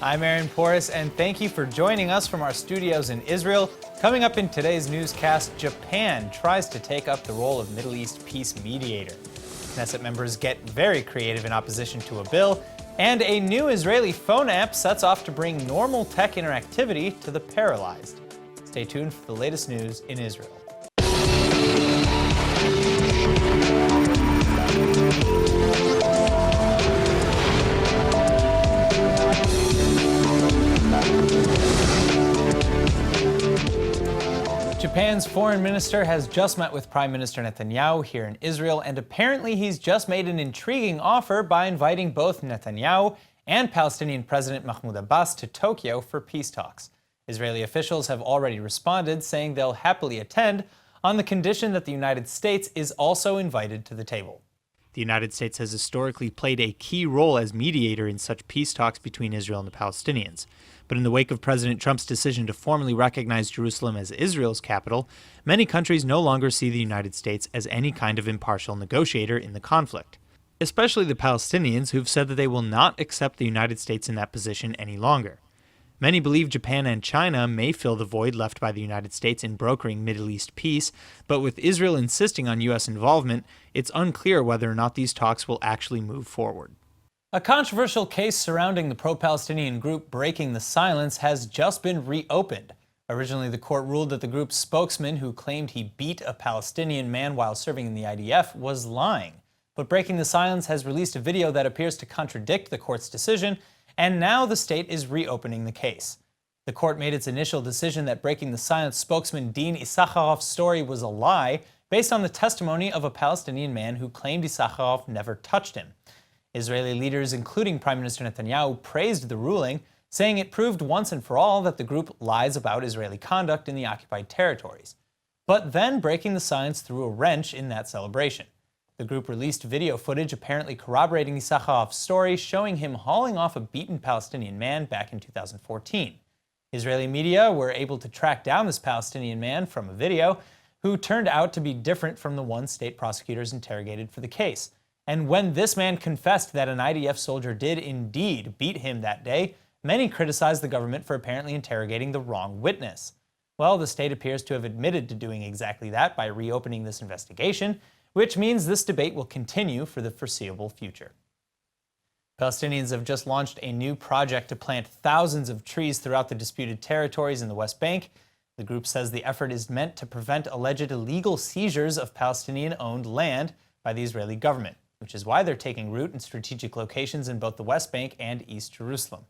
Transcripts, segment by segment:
I'm Aaron Porras, and thank you for joining us from our studios in Israel. Coming up in today's newscast, Japan tries to take up the role of Middle East peace mediator. Knesset members get very creative in opposition to a bill, and a new Israeli phone app sets off to bring normal tech interactivity to the paralyzed. Stay tuned for the latest news in Israel. Japan's foreign minister has just met with Prime Minister Netanyahu here in Israel, and apparently he's just made an intriguing offer by inviting both Netanyahu and Palestinian President Mahmoud Abbas to Tokyo for peace talks. Israeli officials have already responded, saying they'll happily attend on the condition that the United States is also invited to the table. The United States has historically played a key role as mediator in such peace talks between Israel and the Palestinians. But in the wake of President Trump's decision to formally recognize Jerusalem as Israel's capital, many countries no longer see the United States as any kind of impartial negotiator in the conflict. Especially the Palestinians, who've said that they will not accept the United States in that position any longer. Many believe Japan and China may fill the void left by the United States in brokering Middle East peace, but with Israel insisting on U.S. involvement, it's unclear whether or not these talks will actually move forward. A controversial case surrounding the pro-Palestinian group Breaking the Silence has just been reopened. Originally, the court ruled that the group's spokesman, who claimed he beat a Palestinian man while serving in the IDF, was lying. But Breaking the Silence has released a video that appears to contradict the court's decision, and now the state is reopening the case. The court made its initial decision that Breaking the Silence spokesman Dean Issacharov's story was a lie, based on the testimony of a Palestinian man who claimed Issacharov never touched him. Israeli leaders, including Prime Minister Netanyahu, praised the ruling, saying it proved once and for all that the group lies about Israeli conduct in the occupied territories. But then Breaking the Silence threw a wrench in that celebration. The group released video footage apparently corroborating Issachov's story, showing him hauling off a beaten Palestinian man back in 2014. Israeli media were able to track down this Palestinian man from a video, who turned out to be different from the one state prosecutors interrogated for the case. And when this man confessed that an IDF soldier did indeed beat him that day, many criticized the government for apparently interrogating the wrong witness. Well, the state appears to have admitted to doing exactly that by reopening this investigation, which means this debate will continue for the foreseeable future. Palestinians have just launched a new project to plant thousands of trees throughout the disputed territories in the West Bank. The group says the effort is meant to prevent alleged illegal seizures of Palestinian-owned land by the Israeli government, which is why they're taking root in strategic locations in both the West Bank and East Jerusalem.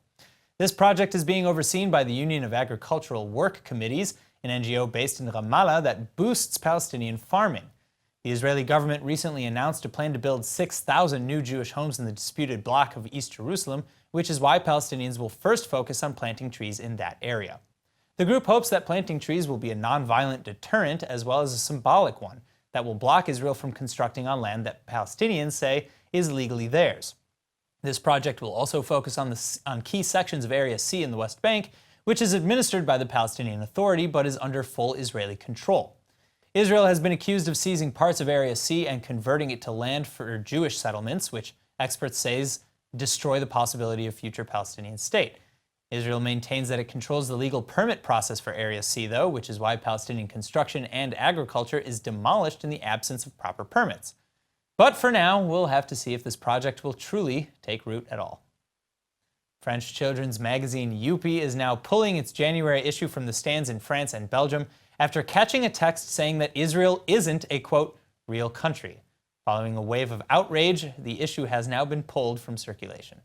This project is being overseen by the Union of Agricultural Work Committees, an NGO based in Ramallah that boosts Palestinian farming. The Israeli government recently announced a plan to build 6,000 new Jewish homes in the disputed block of East Jerusalem, which is why Palestinians will first focus on planting trees in that area. The group hopes that planting trees will be a nonviolent deterrent as well as a symbolic one that will block Israel from constructing on land that Palestinians say is legally theirs. This project will also focus on key sections of Area C in the West Bank, which is administered by the Palestinian Authority but is under full Israeli control. Israel has been accused of seizing parts of Area C and converting it to land for Jewish settlements, which experts say destroy the possibility of future Palestinian state. Israel maintains that it controls the legal permit process for Area C, though, which is why Palestinian construction and agriculture is demolished in the absence of proper permits. But for now, we'll have to see if this project will truly take root at all. French children's magazine Youpi is now pulling its January issue from the stands in France and Belgium after catching a text saying that Israel isn't a, quote, real country. Following a wave of outrage, the issue has now been pulled from circulation.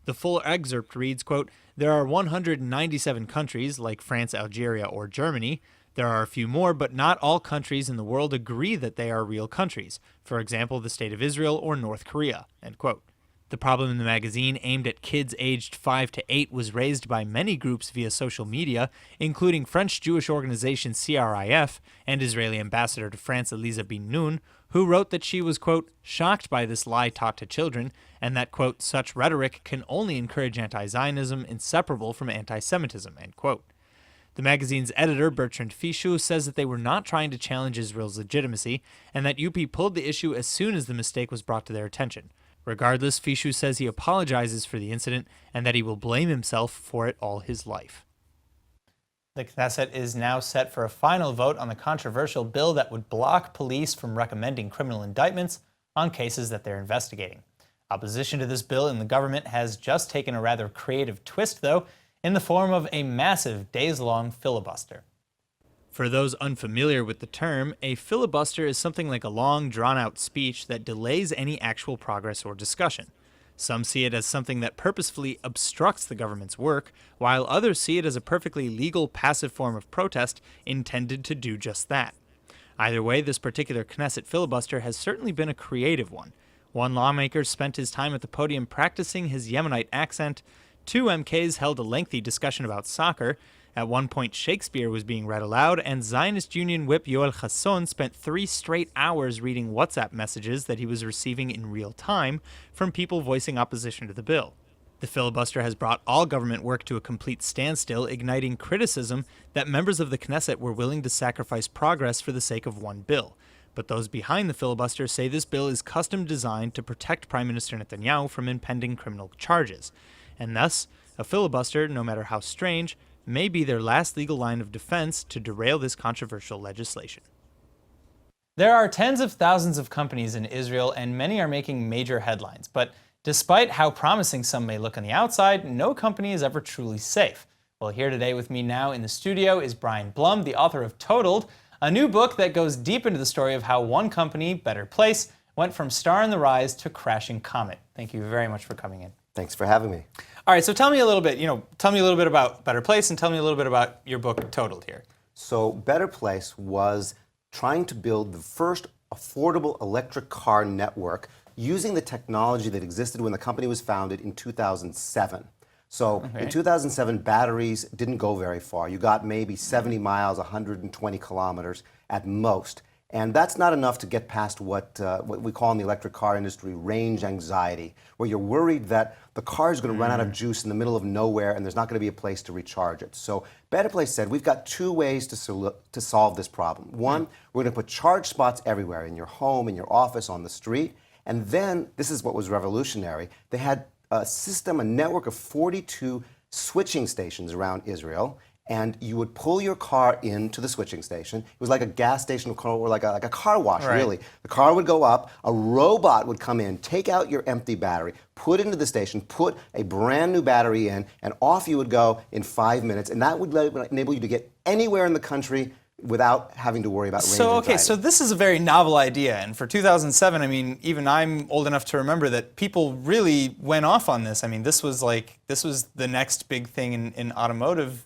The full excerpt reads, quote, "There are 197 countries, like France, Algeria, or Germany. There are a few more, but not all countries in the world agree that they are real countries. For example, the State of Israel or North Korea," end quote. The problem in the magazine, aimed at kids aged 5 to 8, was raised by many groups via social media, including French Jewish organization CRIF and Israeli ambassador to France Eliza bin Nun, who wrote that she was, quote, shocked by this lie taught to children, and that, quote, such rhetoric can only encourage anti-Zionism inseparable from anti-Semitism, end quote. The magazine's editor, Bertrand Fichou, says that they were not trying to challenge Israel's legitimacy, and that UP pulled the issue as soon as the mistake was brought to their attention. Regardless, Fishu says he apologizes for the incident and that he will blame himself for it all his life. The Knesset is now set for a final vote on the controversial bill that would block police from recommending criminal indictments on cases that they're investigating. Opposition to this bill in the government has just taken a rather creative twist, though, in the form of a massive days-long filibuster. For those unfamiliar with the term, a filibuster is something like a long, drawn-out speech that delays any actual progress or discussion. Some see it as something that purposefully obstructs the government's work, while others see it as a perfectly legal, passive form of protest intended to do just that. Either way, this particular Knesset filibuster has certainly been a creative one. One lawmaker spent his time at the podium practicing his Yemenite accent. Two MKs held a lengthy discussion about soccer. At one point, Shakespeare was being read aloud, and Zionist Union whip Yoel Chasson spent 3 straight hours reading WhatsApp messages that he was receiving in real time from people voicing opposition to the bill. The filibuster has brought all government work to a complete standstill, igniting criticism that members of the Knesset were willing to sacrifice progress for the sake of one bill. But those behind the filibuster say this bill is custom designed to protect Prime Minister Netanyahu from impending criminal charges. And thus, a filibuster, no matter how strange, may be their last legal line of defense to derail this controversial legislation. There are tens of thousands of companies in Israel, and many are making major headlines. But despite how promising some may look on the outside, no company is ever truly safe. Well, here today with me now in the studio is Brian Blum, the author of Totaled, a new book that goes deep into the story of how one company, Better Place, went from star in the rise to crashing comet. Thank you very much for coming in. Thanks for having me. All right, so tell me a little bit about Better Place and tell me a little bit about your book, Totaled, here. So Better Place was trying to build the first affordable electric car network using the technology that existed when the company was founded in 2007. So in 2007, batteries didn't go very far. You got maybe 70 miles, 120 kilometers at most. And that's not enough to get past what we call in the electric car industry range anxiety, where you're worried that the car is going to run out of juice in the middle of nowhere and there's not going to be a place to recharge it. So Better Place said, we've got 2 ways to solve this problem. One, we're going to put charge spots everywhere, in your home, in your office, on the street. And then, this is what was revolutionary, they had a system, a network of 42 switching stations around Israel. And you would pull your car into the switching station. It was like a gas station or like a car wash, really. The car would go up, a robot would come in, take out your empty battery, put it into the station, put a brand new battery in, and off you would go in 5 minutes. And that would enable you to get anywhere in the country without having to worry about range anxiety. So this is a very novel idea, and for 2007, I mean, even I'm old enough to remember that people really went off on this. I mean, this was the next big thing in automotive,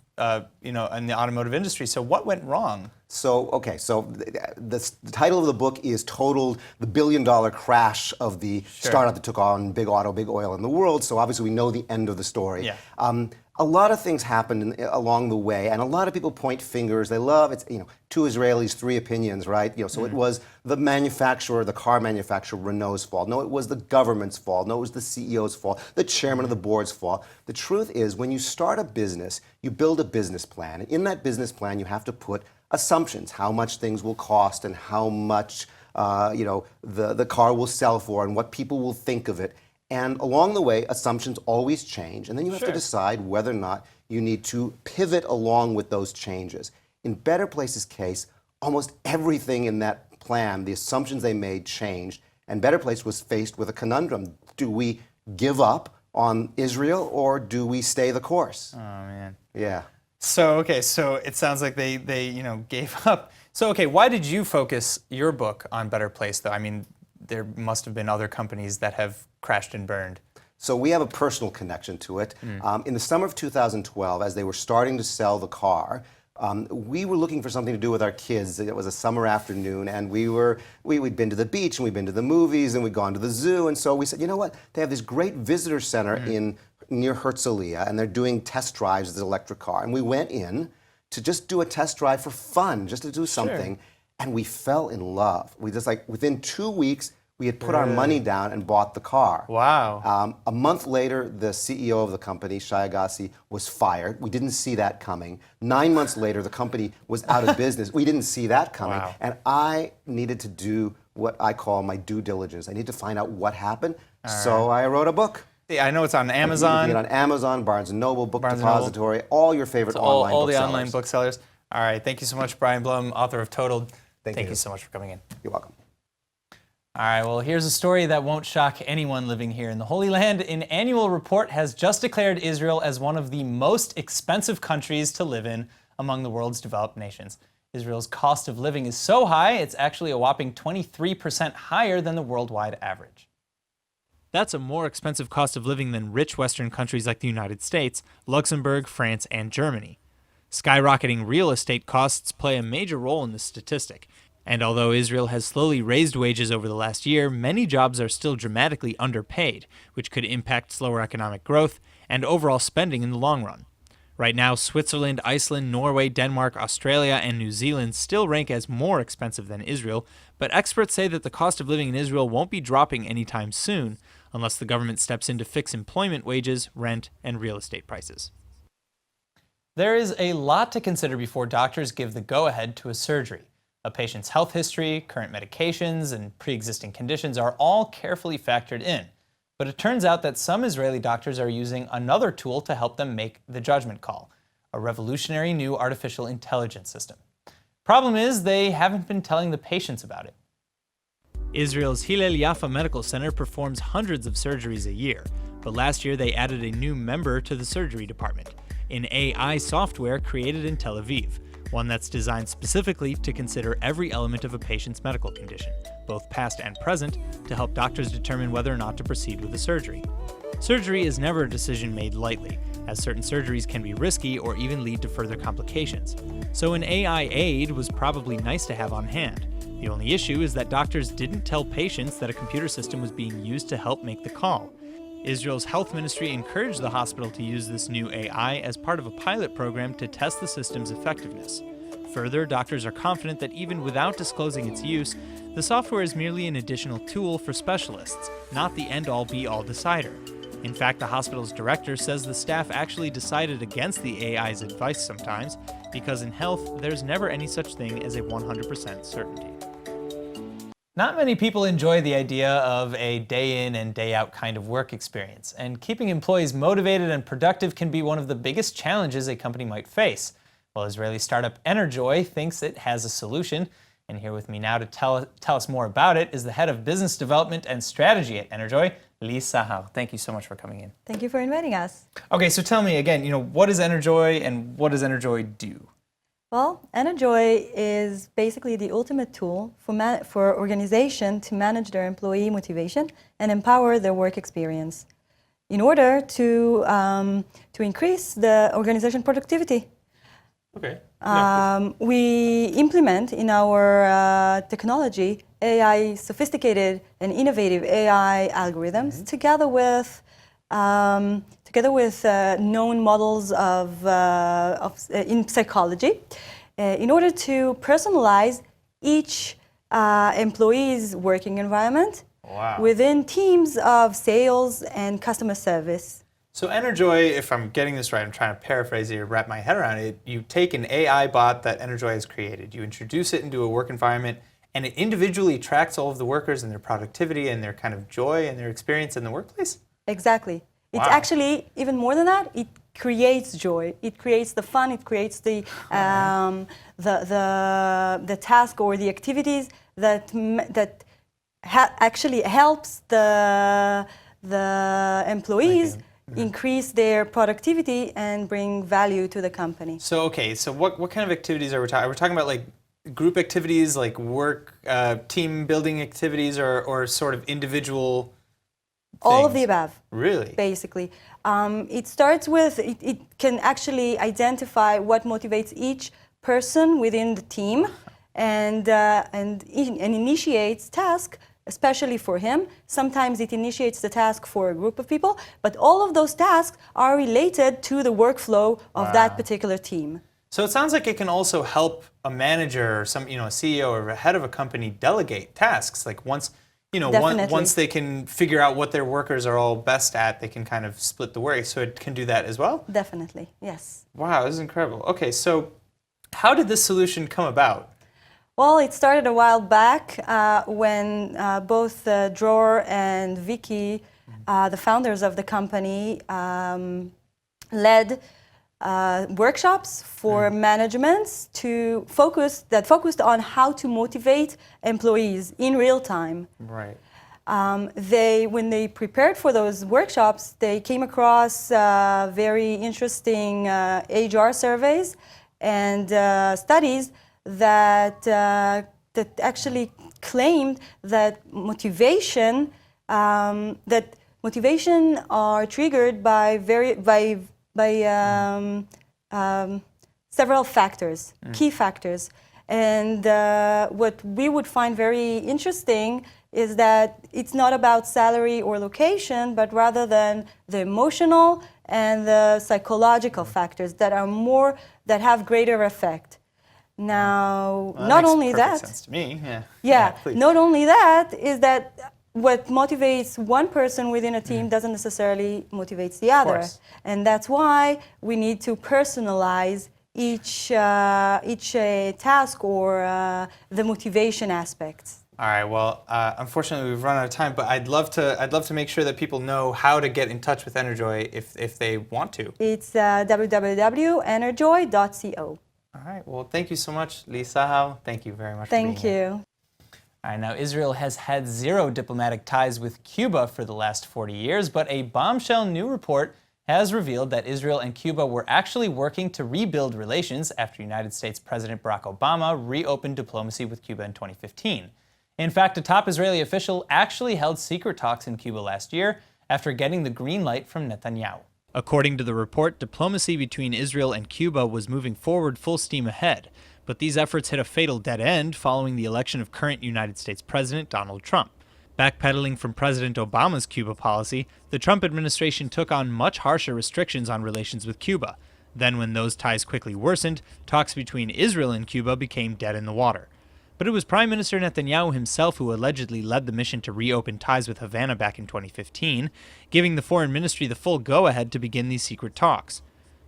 in the automotive industry. So what went wrong? So the title of the book is Totaled: The billion-dollar crash of the startup that took on big auto, big oil in the world. So obviously we know the end of the story. Yeah. A lot of things happened along the way, and a lot of people point fingers. They love it. 2 Israelis, 3 opinions, right? So it was the manufacturer, the car manufacturer, Renault's fault. No, it was the government's fault. No, it was the CEO's fault. The chairman of the board's fault. The truth is, when you start a business, you build a business plan, and in that business plan, you have to put assumptions: how much things will cost, and how much the car will sell for, and what people will think of it. And along the way, assumptions always change, and then you have to decide whether or not you need to pivot along with those changes. In Better Place's case, almost everything in that plan, the assumptions they made, changed, and Better Place was faced with a conundrum. Do we give up on Israel, or do we stay the course? Oh, man. Yeah. So it sounds like they gave up. So, why did you focus your book on Better Place, though? I mean, there must have been other companies that have crashed and burned. So we have a personal connection to it. In the summer of 2012, as they were starting to sell the car, we were looking for something to do with our kids. It was a summer afternoon, and we'd been to the beach, and we'd been to the movies, and we'd gone to the zoo, and so we said, you know what? They have this great visitor center near Herzliya, and they're doing test drives of this electric car. And we went in to just do a test drive for fun, just to do something, and we fell in love. We just within 2 weeks, we had put our money down and bought the car. Wow. A month later, the CEO of the company, Shai Agassi, was fired. We didn't see that coming. 9 months later, the company was out of business. We didn't see that coming. Wow. And I needed to do what I call my due diligence. I need to find out what happened. So I wrote a book. Yeah, I know it's on You Amazon. can get it on Amazon, Barnes & Noble, Book Barnes & Noble. Depository, all your favorite online all booksellers. the online booksellers. All right, thank you so much, Brian Blum, author of Totaled. Thank you so much for coming in. You're welcome. All right, well, here's a story that won't shock anyone living here in the Holy Land. An annual report has just declared Israel as one of the most expensive countries to live in among the world's developed nations. Israel's cost of living is so high, it's actually a whopping 23% higher than the worldwide average. That's a more expensive cost of living than rich Western countries like the United States, Luxembourg, France, and Germany. Skyrocketing real estate costs play a major role in this statistic. And although Israel has slowly raised wages over the last year, many jobs are still dramatically underpaid, which could impact slower economic growth and overall spending in the long run. Right now, Switzerland, Iceland, Norway, Denmark, Australia, and New Zealand still rank as more expensive than Israel, but experts say that the cost of living in Israel won't be dropping anytime soon, unless the government steps in to fix employment wages, rent, and real estate prices. There is a lot to consider before doctors give the go-ahead to a surgery. A patient's health history, current medications, and pre-existing conditions are all carefully factored in. But it turns out that some Israeli doctors are using another tool to help them make the judgment call, a revolutionary new artificial intelligence system. Problem is, they haven't been telling the patients about it. Israel's Hillel Yafa Medical Center performs hundreds of surgeries a year, but last year they added a new member to the surgery department, an AI software created in Tel Aviv, one that's designed specifically to consider every element of a patient's medical condition, both past and present, to help doctors determine whether or not to proceed with the surgery. Surgery is never a decision made lightly, as certain surgeries can be risky or even lead to further complications. So an AI aid was probably nice to have on hand. The only issue is that doctors didn't tell patients that a computer system was being used to help make the call. Israel's health ministry encouraged the hospital to use this new AI as part of a pilot program to test the system's effectiveness. Further, doctors are confident that even without disclosing its use, the software is merely an additional tool for specialists, not the end-all be-all decider. In fact, the hospital's director says the staff actually decided against the AI's advice sometimes, because in health, there's never any such thing as a 100% certainty. Not many people enjoy the idea of a day in and day out kind of work experience, and keeping employees motivated and productive can be one of the biggest challenges a company might face. Well, Israeli startup Enerjoy thinks it has a solution, and here with me now to tell us more about it is the head of business development and strategy at Enerjoy, Lee Sahar. Thank you so much for coming in. Thank you for inviting us. Okay, so tell me again, what is Enerjoy and what does Enerjoy do? Well, Enerjoy is basically the ultimate tool for organization to manage their employee motivation and empower their work experience in order to increase the organization productivity. Okay. We implement in our technology AI, sophisticated and innovative AI algorithms together with known models in psychology, in order to personalize each employee's working environment within teams of sales and customer service. So Enerjoy, if I'm getting this right, I'm trying to paraphrase it or wrap my head around it, you take an AI bot that Enerjoy has created, you introduce it into a work environment, and it individually tracks all of the workers and their productivity and their kind of joy and their experience in the workplace? Exactly. It's actually even more than that. It creates joy. It creates the fun. It creates the task or the activities that actually helps the employees increase their productivity and bring value to the company. So okay, so what kind of activities are we talking? Are we talking about like group activities, like work, team building activities, or sort of individual? All of the above. Really? Basically. It starts with, it can actually identify what motivates each person within the team and initiates tasks, especially for him. Sometimes it initiates the task for a group of people, but all of those tasks are related to the workflow of that particular team. So it sounds like it can also help a manager or some, a CEO or a head of a company delegate tasks. Like once they can figure out what their workers are all best at, they can kind of split the work. So it can do that as well? Definitely, yes. Wow, this is incredible. Okay, so how did this solution come about? Well, it started a while back when both Dror and Vicky the founders of the company led workshops for managements that focused on how to motivate employees in real time. Right. When they prepared for those workshops, they came across very interesting HR surveys and studies that actually claimed that motivation are triggered by several factors, key factors. And what we would find very interesting is that it's not about salary or location, but rather than the emotional and the psychological factors that have greater effect. Now, Well, not makes only perfect that, sense to me. yeah, not only that is that what motivates one person within a team doesn't necessarily motivate the other, course. and that's why we need to personalize each task or the motivation aspects. All right. Well, unfortunately, we've run out of time, but I'd love to make sure that people know how to get in touch with Enerjoy if they want to. It's www.enerjoy.co. All right. Well, thank you so much, Lisa. Thank you very much for being Thank here. you. All right, now Israel has had zero diplomatic ties with Cuba for the last 40 years, but a bombshell new report has revealed that Israel and Cuba were actually working to rebuild relations after United States President Barack Obama reopened diplomacy with Cuba in 2015. In fact, a top Israeli official actually held secret talks in Cuba last year after getting the green light from Netanyahu. According to the report, diplomacy between Israel and Cuba was moving forward full steam ahead. But these efforts hit a fatal dead end following the election of current United States President Donald Trump. Backpedaling from President Obama's Cuba policy, the Trump administration took on much harsher restrictions on relations with Cuba. Then, when those ties quickly worsened, talks between Israel and Cuba became dead in the water. But it was Prime Minister Netanyahu himself who allegedly led the mission to reopen ties with Havana back in 2015, giving the foreign ministry the full go-ahead to begin these secret talks.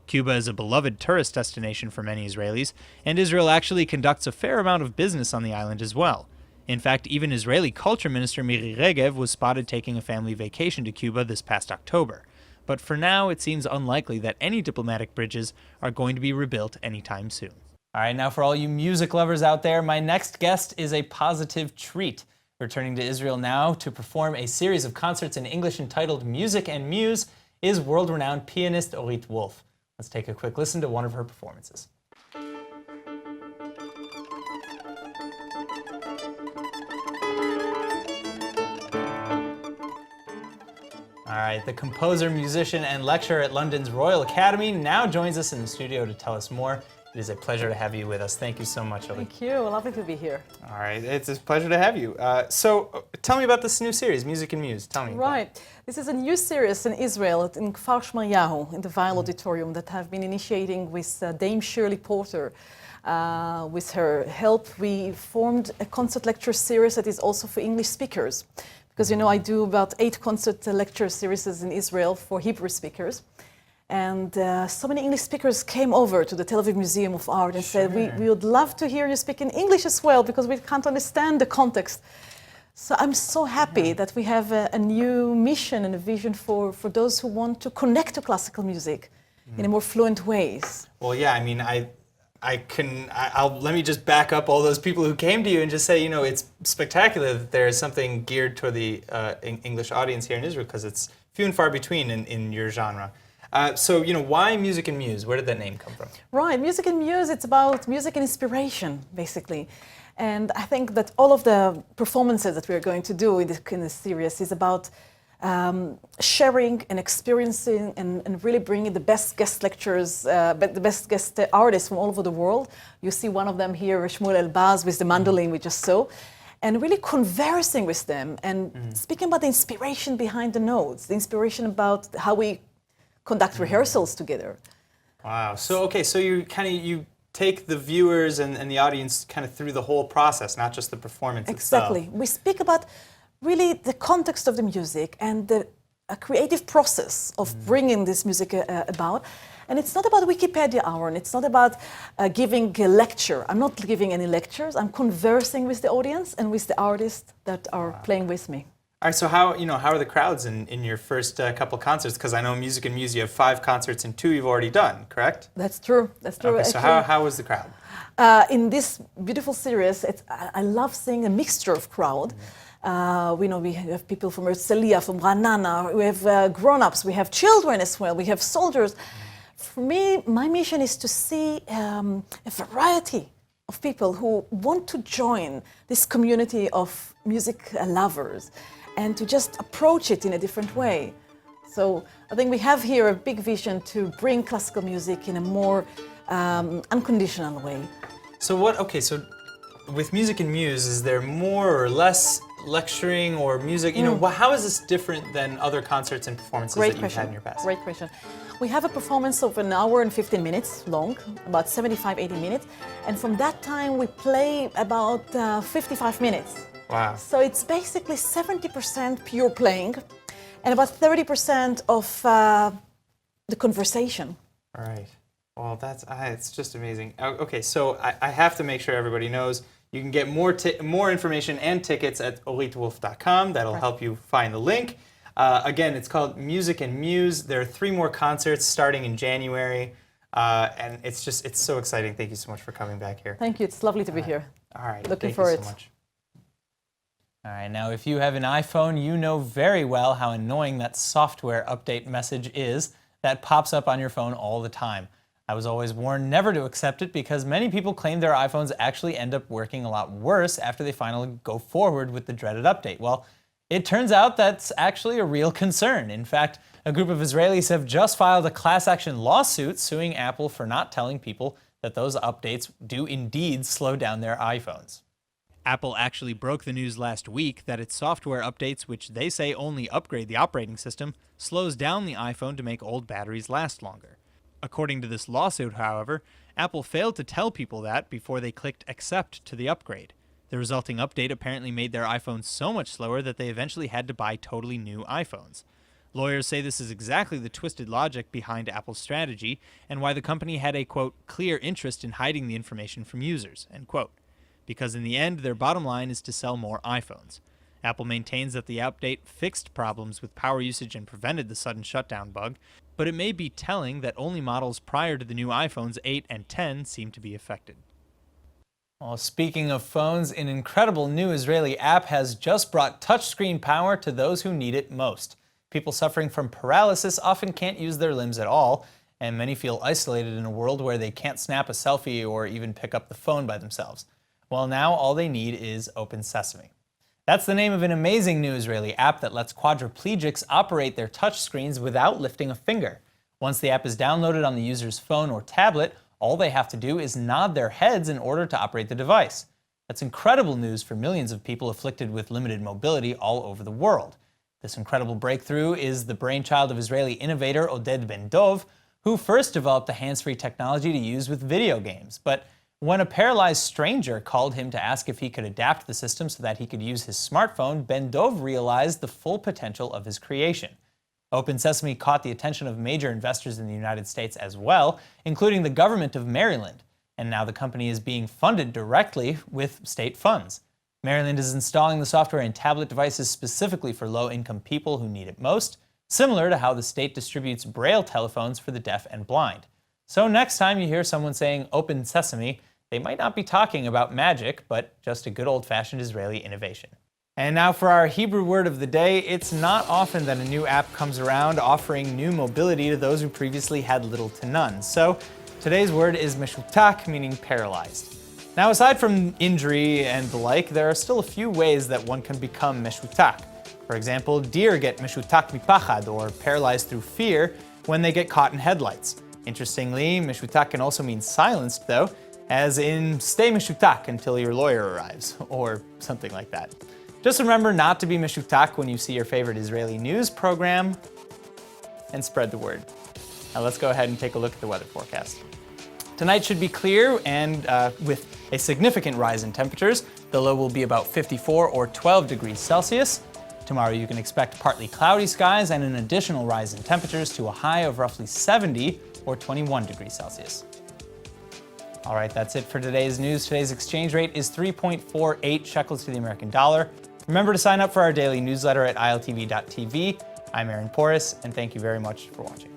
Cuba is a beloved tourist destination for many Israelis, and Israel actually conducts a fair amount of business on the island as well. In fact, even Israeli Culture Minister Miri Regev was spotted taking a family vacation to Cuba this past October. But for now, it seems unlikely that any diplomatic bridges are going to be rebuilt anytime soon. All right, now for all you music lovers out there, my next guest is a positive treat. Returning to Israel now to perform a series of concerts in English entitled Music and Muse is world-renowned pianist Orit Wolf. Let's take a quick listen to one of her performances. All right, the composer, musician, and lecturer at London's Royal Academy now joins us in the studio to tell us more. It is a pleasure to have you with us. Thank you so much, Orit. Thank you. Lovely to be here. All right, it's a pleasure to have you. So tell me about this new series, Music and Muse. Tell me. Right. This is a new series in Israel, in Kfar Shmaryahu, in the Weil Auditorium, that have been initiating with Dame Shirley Porter. With her help, we formed a concert lecture series that is also for English speakers. Because, you know, I do about 8 concert lecture series in Israel for Hebrew speakers. And so many English speakers came over to the Tel Aviv Museum of Art and said, we would love to hear you speak in English as well, because we can't understand the context. So I'm so happy that we have a new mission and a vision for those who want to connect to classical music in a more fluent ways. Well, yeah, I mean, let me just back up all those people who came to you and just say, you know, it's spectacular that there is something geared toward the English audience here in Israel, because it's few and far between in your genre. So, you know, why Music and Muse? Where did that name come from? Right, Music and Muse, it's about music and inspiration, basically. And I think that all of the performances that we are going to do in this series is about sharing and experiencing and really bringing the best guest lecturers, the best guest artists from all over the world. You see one of them here, Shmuel Elbaz, with the mandolin we just saw. And really conversing with them and speaking about the inspiration behind the notes, the inspiration about how we conduct rehearsals together. Wow. So, okay, so you take the viewers and the audience kind of through the whole process, not just the performance itself. Exactly. We speak about really the context of the music and the creative process of bringing this music about. And it's not about Wikipedia hour, and it's not about giving a lecture. I'm not giving any lectures. I'm conversing with the audience and with the artists that are playing with me. All right, so how are the crowds in your first couple concerts? Because I know Music and Muse, you have 5 concerts and 2 you've already done, correct? That's true. That's true. Okay, so how was the crowd? In this beautiful series, I love seeing a mixture of crowd. We have people from Herzliya, from Ranana, we have grown-ups, we have children as well, we have soldiers. For me, my mission is to see a variety of people who want to join this community of music lovers and to just approach it in a different way. So I think we have here a big vision to bring classical music in a more unconditional way. So so with Music and Muse, is there more or less lecturing or music? How is this different than other concerts and performances that you've had in your past? Great question. We have a performance of 1 hour and 15 minutes long, about 75-80 minutes. And from that time, we play about 55 minutes. Wow. So it's basically 70% pure playing and about 30% of the conversation. All right. Well, it's just amazing. Okay, so I have to make sure everybody knows you can get more information and tickets at oritwolf.com. That'll help you find the link. Again, it's called Music and Muse. There are 3 more concerts starting in January. And it's so exciting. Thank you so much for coming back here. Thank you. It's lovely to be here. All right. Looking Thank forward. you so much. All right, now if you have an iPhone, you know very well how annoying that software update message is that pops up on your phone all the time. I was always warned never to accept it because many people claim their iPhones actually end up working a lot worse after they finally go forward with the dreaded update. Well, it turns out that's actually a real concern. In fact, a group of Israelis have just filed a class action lawsuit suing Apple for not telling people that those updates do indeed slow down their iPhones. Apple actually broke the news last week that its software updates, which they say only upgrade the operating system, slows down the iPhone to make old batteries last longer. According to this lawsuit, however, Apple failed to tell people that before they clicked accept to the upgrade. The resulting update apparently made their iPhones so much slower that they eventually had to buy totally new iPhones. Lawyers say this is exactly the twisted logic behind Apple's strategy and why the company had a, quote, clear interest in hiding the information from users, end quote. Because in the end, their bottom line is to sell more iPhones. Apple maintains that the update fixed problems with power usage and prevented the sudden shutdown bug, but it may be telling that only models prior to the new iPhones 8 and 10 seem to be affected. Well, speaking of phones, an incredible new Israeli app has just brought touchscreen power to those who need it most. People suffering from paralysis often can't use their limbs at all, and many feel isolated in a world where they can't snap a selfie or even pick up the phone by themselves. Well, now all they need is Open Sesame. That's the name of an amazing new Israeli app that lets quadriplegics operate their touchscreens without lifting a finger. Once the app is downloaded on the user's phone or tablet, all they have to do is nod their heads in order to operate the device. That's incredible news for millions of people afflicted with limited mobility all over the world. This incredible breakthrough is the brainchild of Israeli innovator Oded Ben-Dov, who first developed the hands-free technology to use with video games. But when a paralyzed stranger called him to ask if he could adapt the system so that he could use his smartphone, Ben-Dov realized the full potential of his creation. Open Sesame caught the attention of major investors in the United States as well, including the government of Maryland. And now the company is being funded directly with state funds. Maryland is installing the software in tablet devices specifically for low-income people who need it most, similar to how the state distributes Braille telephones for the deaf and blind. So next time you hear someone saying Open Sesame, they might not be talking about magic, but just a good old-fashioned Israeli innovation. And now for our Hebrew word of the day. It's not often that a new app comes around offering new mobility to those who previously had little to none. So today's word is meshutak, meaning paralyzed. Now, aside from injury and the like, there are still a few ways that one can become meshutak. For example, deer get meshutak mipachad, or paralyzed through fear, when they get caught in headlights. Interestingly, meshutak can also mean silenced, though, as in stay meshutak until your lawyer arrives, or something like that. Just remember not to be meshutak when you see your favorite Israeli news program, and spread the word. Now let's go ahead and take a look at the weather forecast. Tonight should be clear and with a significant rise in temperatures. The low will be about 54 or 12 degrees Celsius. Tomorrow you can expect partly cloudy skies and an additional rise in temperatures to a high of roughly 70 or 21 degrees Celsius. All right, that's it for today's news. Today's exchange rate is 3.48 shekels to the American dollar, Remember to sign up for our daily newsletter at iltv.tv. I'm Aaron Porras, and thank you very much for watching.